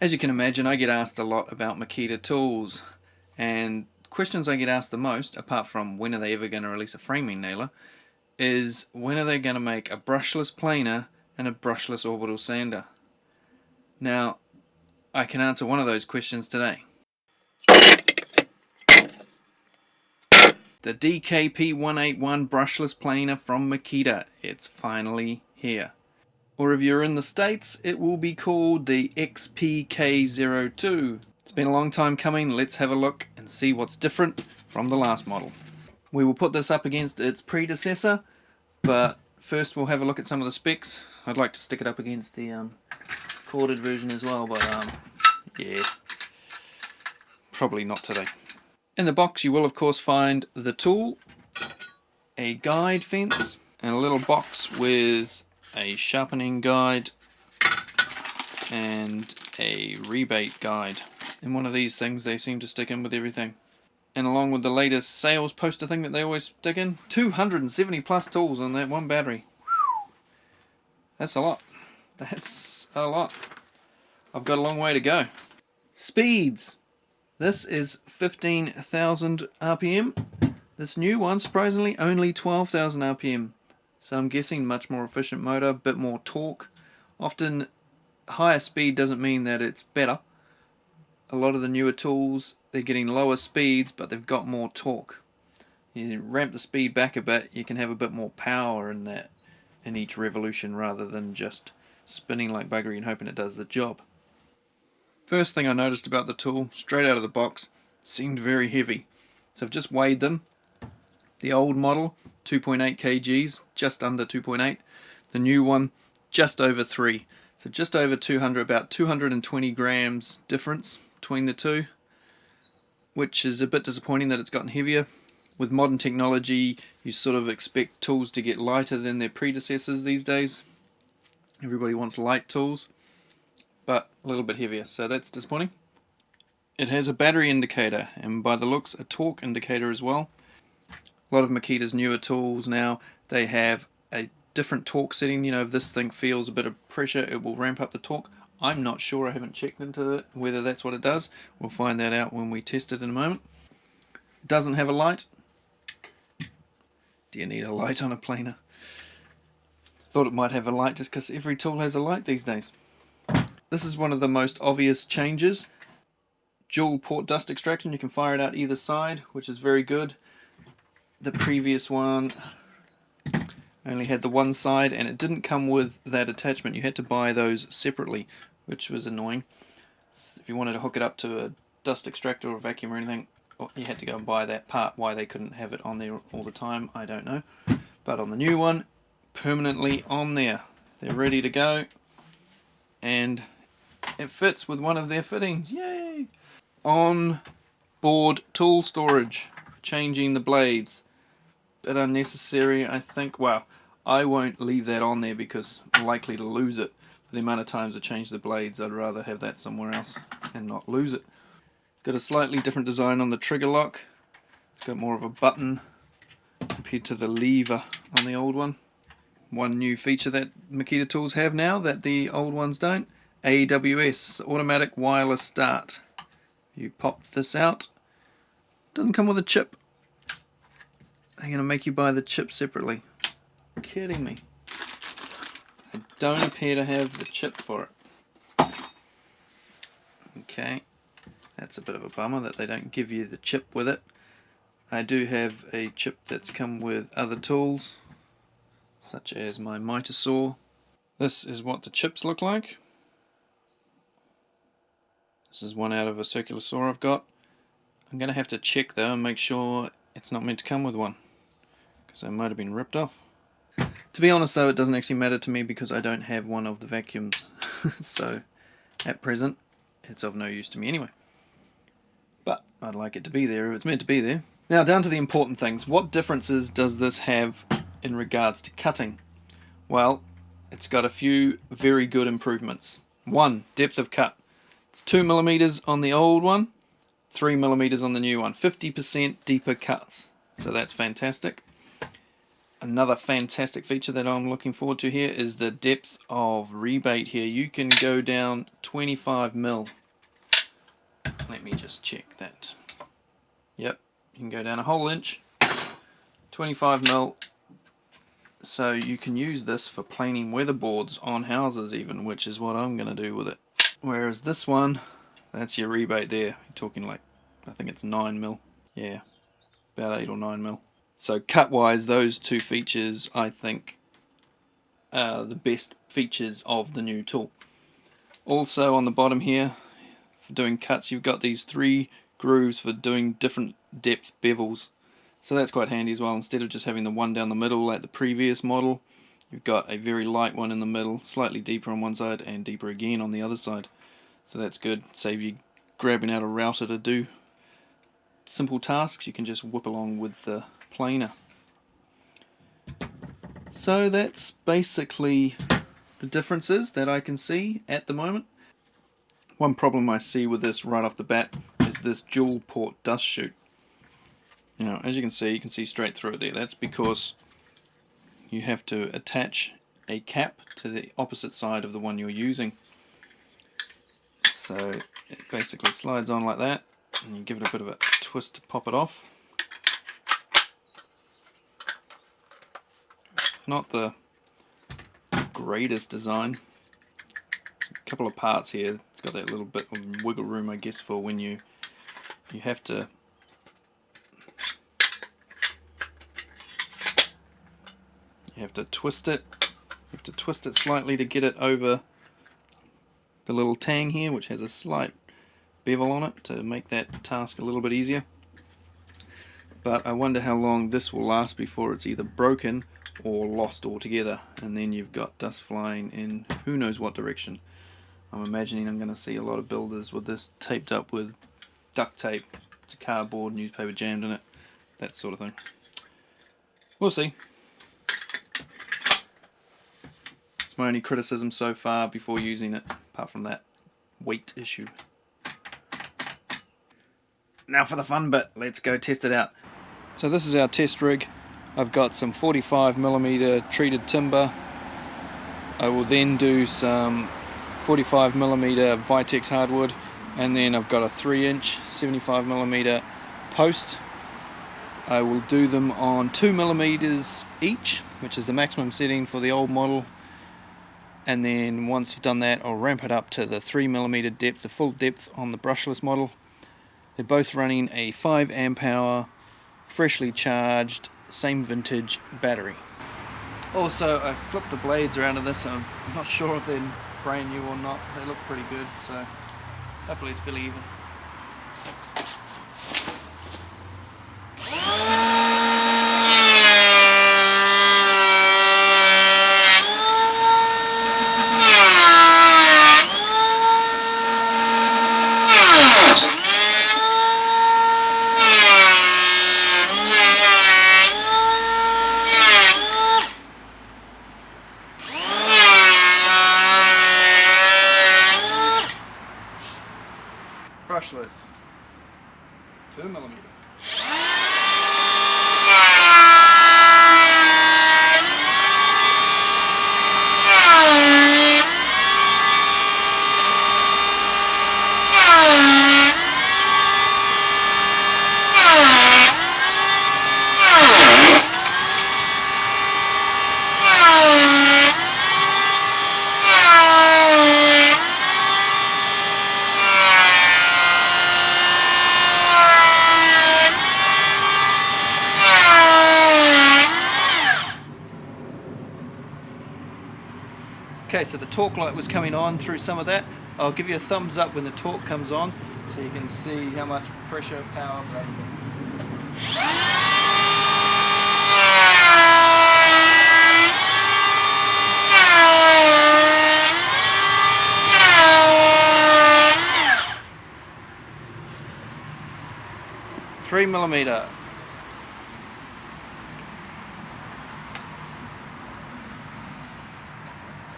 As you can imagine, I get asked a lot about Makita tools, and questions I get asked the most, apart from when are they ever going to release a framing nailer, is when are they going to make a brushless planer and a brushless orbital sander. Now, I can answer one of those questions today. The DKP181 brushless planer from Makita. It's finally here. Or if you're in the States, it will be called the XPK02. It's been a long time coming. Let's have a look and see what's different from the last model. We will put this up against its predecessor, but first we'll have a look at some of the specs. I'd like to stick it up against the corded version as well, but yeah, probably not today. In the box you will of course find the tool, a guide fence, and a little box with a sharpening guide and a rebate guide. In one of these things they seem to stick in with everything. And along with the latest sales poster thing that they always stick in, 270 plus tools on that one battery. That's a lot. That's a lot. I've got a long way to go. Speeds. This is 15,000 RPM. This new one, surprisingly, only 12,000 RPM. So I'm guessing much more efficient motor, a bit more torque. Often higher speed doesn't mean that it's better. A lot of the newer tools, they're getting lower speeds, but they've got more torque. You ramp the speed back a bit, you can have a bit more power in that, in each revolution, rather than just spinning like buggery and hoping it does the job. First thing I noticed about the tool, straight out of the box, seemed very heavy. So I've just weighed them. The old model, 2.8 kgs, just under 2.8. The new one, just over 3. So just over 200, about 220 grams difference between the two, which is a bit disappointing that it's gotten heavier. With modern technology, you sort of expect tools to get lighter than their predecessors these days. Everybody wants light tools, but a little bit heavier, so that's disappointing. It has a battery indicator, and by the looks, a torque indicator as well. A lot of Makita's newer tools now, they have a different torque setting. You know, if this thing feels a bit of pressure, it will ramp up the torque. I'm not sure, I haven't checked into it, whether that's what it does. We'll find that out when we test it in a moment. It doesn't have a light. Do you need a light on a planer? Thought it might have a light just because every tool has a light these days. This is one of the most obvious changes. Dual port dust extraction, you can fire it out either side, which is very good. The previous one only had the one side and it didn't come with that attachment. You had to buy those separately, which was annoying. If you wanted to hook it up to a dust extractor or vacuum or anything, you had to go and buy that part. Why they couldn't have it on there all the time, I don't know. But on the new one, permanently on there. They're ready to go and it fits with one of their fittings. Yay! On board tool storage, changing the blades. Bit unnecessary, I think. Well, I won't leave that on there because I'm likely to lose it. For the amount of times I change the blades, I'd rather have that somewhere else and not lose it. It's got a slightly different design on the trigger lock. It's got more of a button compared to the lever on the old one. One new feature that Makita tools have now that the old ones don't, AWS, automatic wireless start. You pop this out, doesn't come with a chip. They're going to make you buy the chip separately. You're kidding me. I don't appear to have the chip for it. Okay, that's a bit of a bummer that they don't give you the chip with it. I do have a chip that's come with other tools, such as my miter saw. This is what the chips look like. This is one out of a circular saw I've got. I'm going to have to check though and make sure it's not meant to come with one, because I might have been ripped off. To be honest though, it doesn't actually matter to me because I don't have one of the vacuums. So at present, it's of no use to me anyway. But I'd like it to be there if it's meant to be there. Now down to the important things. What differences does this have in regards to cutting? Well, it's got a few very good improvements. One, depth of cut. It's 2mm on the old one, 3mm on the new one. 50% deeper cuts. So that's fantastic. Another fantastic feature that I'm looking forward to here is the depth of rebate here. You can go down 25 mil. Let me just check that. Yep, you can go down a whole inch, 25 mil. So you can use this for planing weatherboards on houses even, which is what I'm going to do with it. Whereas this one, that's your rebate there. You're talking like, I think it's 9 mil. Yeah, about 8 or 9 mil. So cut wise, those two features I think are the best features of the new tool. Also on the bottom here, for doing cuts, you've got these 3 grooves for doing different depth bevels. So that's quite handy as well. Instead of just having the one down the middle like the previous model, you've got a very light one in the middle, slightly deeper on one side and deeper again on the other side. So that's good. Save you grabbing out a router to do simple tasks. You can just whip along with the planer. So that's basically the differences that I can see at the moment. One problem I see with this right off the bat is this dual port dust chute. Now, as you can see straight through it there. That's because you have to attach a cap to the opposite side of the one you're using. So it basically slides on like that, and you give it a bit of a twist to pop it off. It's not the greatest design. A couple of parts here. It's got that little bit of wiggle room, I guess, for when you have to twist it. You have to twist it slightly to get it over the little tang here, which has a slight bevel on it to make that task a little bit easier. But I wonder how long this will last before it's either broken or lost altogether, and then you've got dust flying in who knows what direction. I'm imagining I'm going to see a lot of builders with this taped up with duct tape to cardboard, newspaper jammed in it, that sort of thing. We'll see. It's my only criticism so far before using it, apart from that weight issue. Now for the fun bit, let's go test it out. So this is our test rig. I've got some 45mm treated timber. I will then do some 45mm Vitex hardwood, and then I've got a 3-inch 75mm post. I will do them on 2mm each, which is the maximum setting for the old model, and then once I've done that I'll ramp it up to the 3mm depth, the full depth on the brushless model. They're both running a 5 amp hour freshly charged same vintage battery. Also, I flipped the blades around to this, so I'm not sure if they're brand new or not. They look pretty good, so hopefully it's fairly even. Brushless, 2mm. Okay, so the torque light was coming on through some of that. I'll give you a thumbs up when the torque comes on so you can see how much pressure, power, braking. 3mm.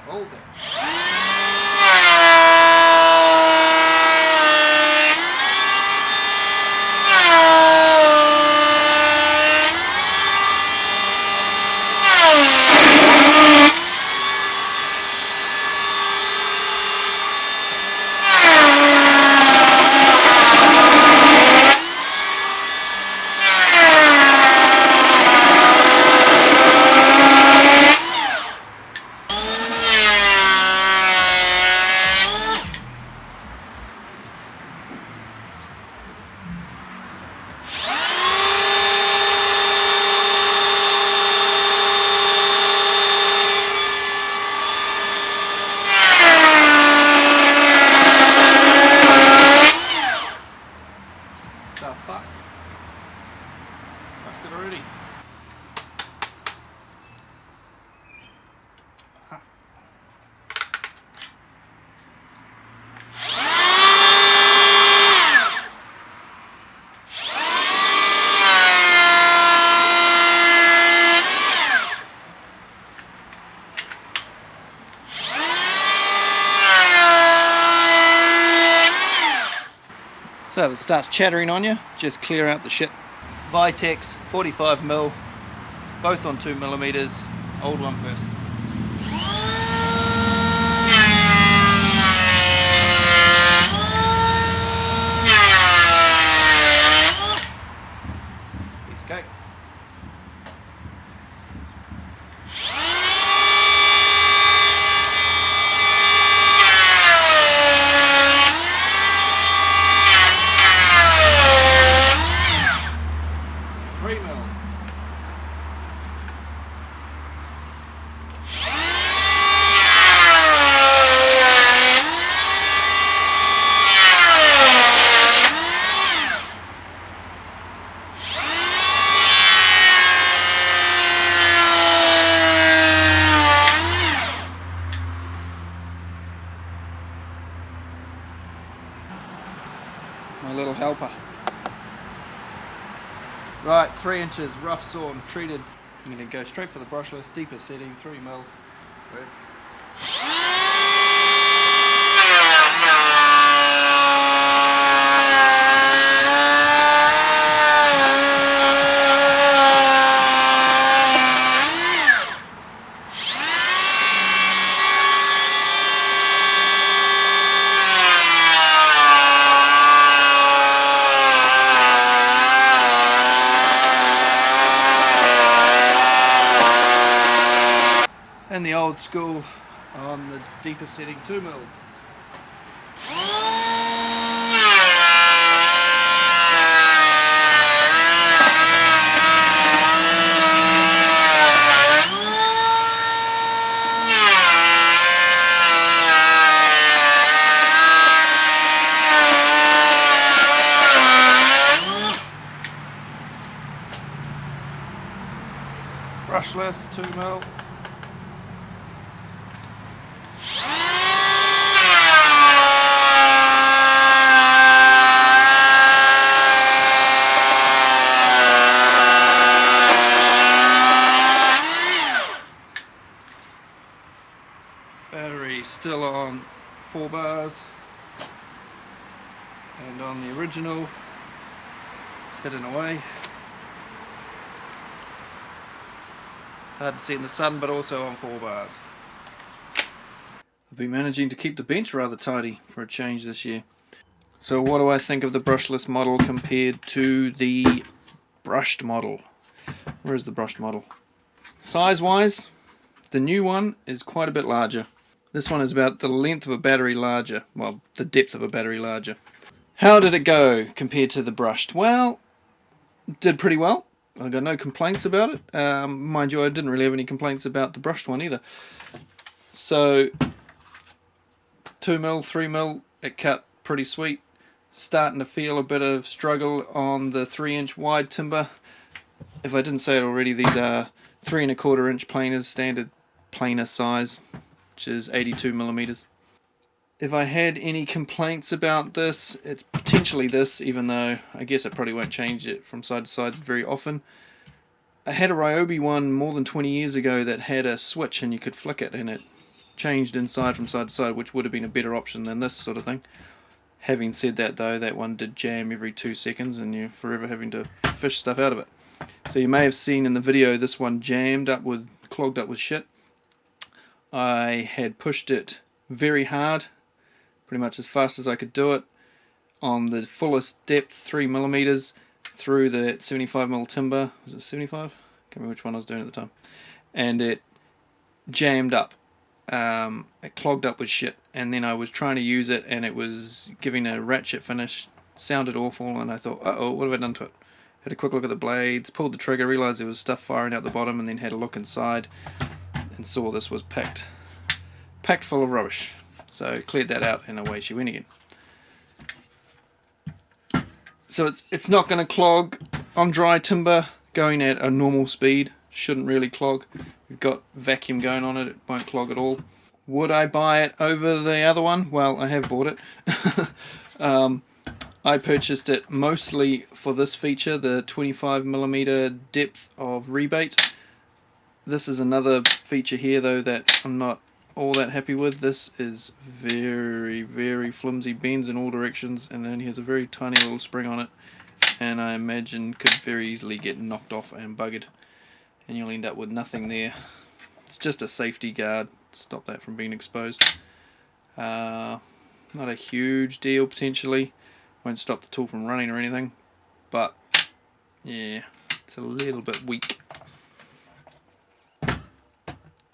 Hold it. So if it starts chattering on you, just clear out the shit. Vitex 45mm, both on 2mm, old one first. Piece of cake. My little helper. Right, 3 inches, rough sawn, treated. I'm going to go straight for the brushless, deeper setting, 3mm. And the old school on the deeper setting 2mm. Brushless 2mm. Battery still on 4 bars, and on the original it's hidden away. Hard to see in the sun, but also on 4 bars. I've been managing to keep the bench rather tidy for a change this year. So what do I think of the brushless model compared to the brushed model? Where is the brushed model? Size wise, the new one is quite a bit larger. This one is about the length of a battery larger, well, the depth of a battery larger. How did it go compared to the brushed? Well, did pretty well. I got no complaints about it. Mind you, I didn't really have any complaints about the brushed one either. So 2mm, 3mm, it cut pretty sweet. Starting to feel a bit of struggle on the 3-inch wide timber. If I didn't say it already, these are 3 1/4 inch planers, standard planer size, which is 82mm. If I had any complaints about this, it's potentially this, even though I guess I probably won't change it from side to side very often. I had a Ryobi one more than 20 years ago that had a switch and you could flick it and it changed inside from side to side, which would have been a better option than this sort of thing. Having said that though, that one did jam every 2 seconds and you're forever having to fish stuff out of it. So you may have seen in the video this one clogged up with shit. I had pushed it very hard, pretty much as fast as I could do it, on the fullest depth, 3mm, through the 75mm timber. Was it 75? Can't remember which one I was doing at the time. And it jammed up. It clogged up with shit, and then I was trying to use it and it was giving a ratchet finish. Sounded awful, and I thought, uh-oh, what have I done to it? Had a quick look at the blades, pulled the trigger, realised there was stuff firing out the bottom, and then had a look inside and saw this was packed full of rubbish. So cleared that out and away she went again. So it's not going to clog on dry timber going at a normal speed. Shouldn't really clog. We've got vacuum going on it, it won't clog at all. Would I buy it over the other one? Well, I have bought it. I purchased it mostly for this feature, the 25mm depth of rebate. This is another feature here though that I'm not all that happy with. This is very, very flimsy, bends in all directions, and then has a very tiny little spring on it, and I imagine could very easily get knocked off and buggered, and you'll end up with nothing there. It's just a safety guard, stop that from being exposed. Not a huge deal potentially, won't stop the tool from running or anything, but yeah, it's a little bit weak.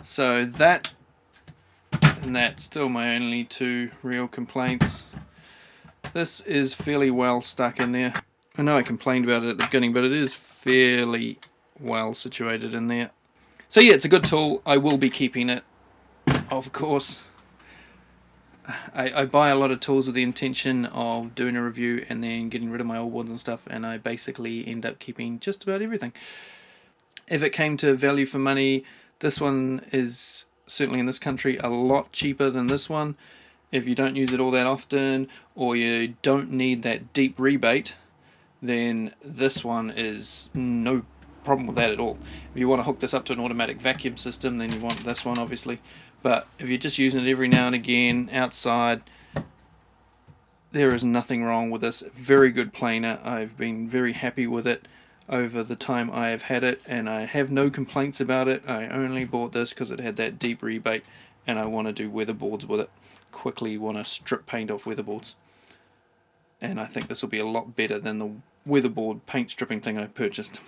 So that and that's still my only two real complaints. This is fairly well stuck in there. I know I complained about it at the beginning, but it is fairly well situated in there. So yeah, it's a good tool. I will be keeping it, of course. I buy a lot of tools with the intention of doing a review and then getting rid of my old ones and stuff, and I basically end up keeping just about everything. If it came to value for money, this one is certainly in this country a lot cheaper than this one. If you don't use it all that often, or you don't need that deep rebate, then this one is no problem with that at all. If you want to hook this up to an automatic vacuum system, then you want this one obviously, but if you're just using it every now and again outside, there is nothing wrong with this. Very good planer. I've been very happy with it over the time I have had it, and I have no complaints about it. I only bought this because it had that deep rebate and I want to do weatherboards with it. Quickly want to strip paint off weatherboards, and I think this will be a lot better than the weatherboard paint stripping thing I purchased.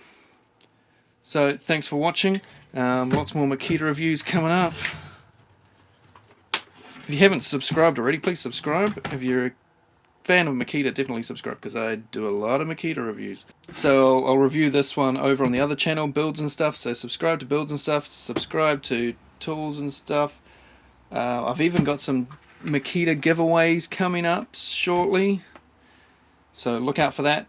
So thanks for watching. Lots more Makita reviews coming up. If you haven't subscribed already, please subscribe. If you're a fan of Makita, definitely subscribe, because I do a lot of Makita reviews. So I'll review this one over on the other channel, Builds and Stuff. So subscribe to Builds and Stuff, subscribe to Tools and Stuff. I've even got some Makita giveaways coming up shortly, so look out for that.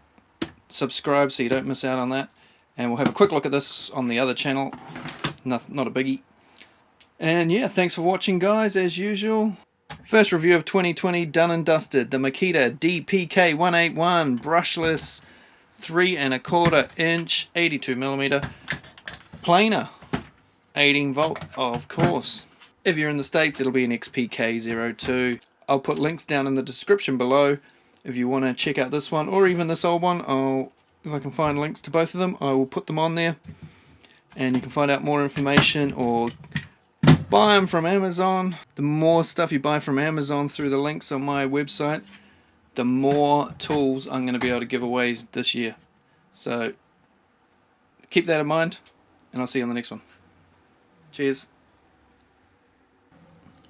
Subscribe so you don't miss out on that, and we'll have a quick look at this on the other channel. Not a biggie. And yeah, thanks for watching, guys, as usual. First review of 2020 done and dusted. The Makita DKP181 brushless 3¼ inch 82mm planer, 18 volt, of course. If you're in the States, it'll be an XPK02. I'll put links down in the description below if you want to check out this one, or even this old one. If I can find links to both of them, I will put them on there, and you can find out more information or buy them from Amazon. The more stuff you buy from Amazon through the links on my website, the more tools I'm going to be able to give away this year. So keep that in mind, and I'll see you on the next one. Cheers.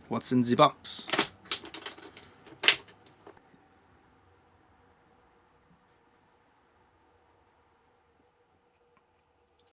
What's in the box?